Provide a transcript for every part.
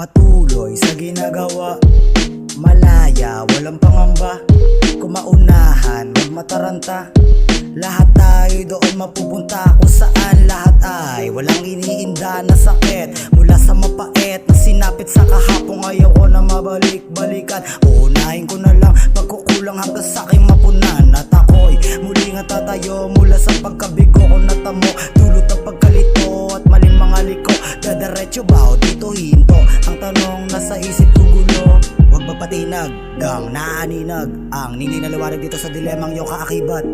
Patuloy sa ginagawa, malaya, walang pangamba. Kumaunahan, wag mataranta. Lahat tayo doon mapupunta kung saan lahat ay walang iniinda na sakit. Mula sa mapait na sinapit sa kahapon, ayaw ko na mabalik-balikan. Uunahin ko na lang pagkukulang hanggang sa aking mapunan. At ako'y muli nga tatayo mula sa pagkabigo ko natamo. Dulot ng pagkalito at maling mga liko. Dadiretso ba o dito hinto? Ang tanong nasa isip ko gulo. Huwag magpatinag, gang naaninag ang nininaliwanag dito sa dilemang iyong kaakibat.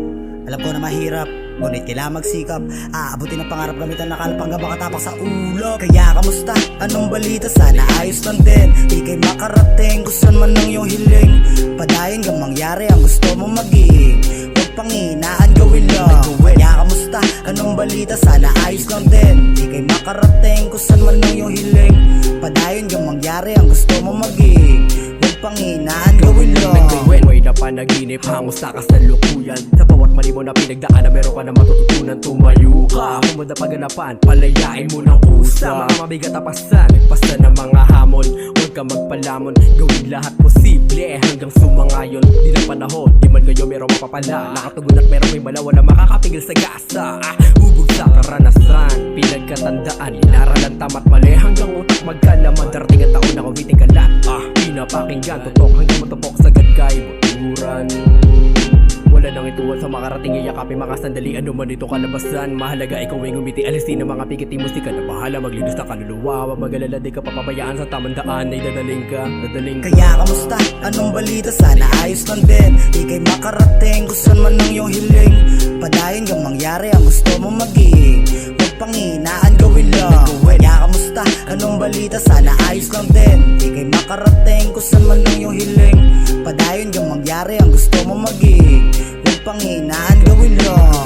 Alam ko na mahirap, ngunit kailangan magsikap. Aabutin ang pangarap gamit ang nakalpang gabang katapak sa ulap. Kaya kamusta? Anong balita? Sana ayos lang din. Ika'y makarating kung saan man ang iyong hiling. Padayon kang mangyari ang gusto mo maging. Huwag panginaan, gawin lang. Kaya kamusta? Anong balita? Sana ayos lang din. Ika'y makarating kung saan man ang iyong hiling. Padayon kang mangyari ang gusto mo maging. Huwag panginaan, gawin lang. May na panaginip, hangos sa kasalukuyan. Sa bawat mali mo na pinagdaan na meron ka na matututunan. Tumayo ka, kung madapaganapan, palayain mo ng kusa. Mga mabigat na pasan, nagpasta ng mga hamon. Huwag ka magpalamon, gawin lahat posible hanggang sumangayon. Di na panahon, di man kayo merong mapapala. Nakatugon at merong may bala, wala makakapigil sa gasa. Hubog sa karanasan, pinagkatandaan, inaralan tama't mali hanggang utak magkalaman. Darating ang taon na kumiting kalat, pinapakinggan, tutok hanggang matupok sa gadgay buturan. Wala nang ituwan sa makarating, iyakapin mga sandali. Ano man ito kalabasan, mahalaga ikaw ay ngumiti. Alisin ang mga pikit musika na bahala maglinis na kaluluwa. Wag magalala, di ka papabayaan sa tamang daan ay dadaling ka. Kaya kamusta? Anong balita? Sana ayos lang din. Ika'y makarating kung saan man ang iyong hiling. Padayon kang mangyari ang gusto mo maging. Huwag panginaan, gawin lang. Kaya kamusta? Anong balita? Sana ayos lang din. Ika'y makarating kung saan man ang iyong hiling. Padayon kang mangyari ang gusto mo maging. Huwag panginaan, gawin lang.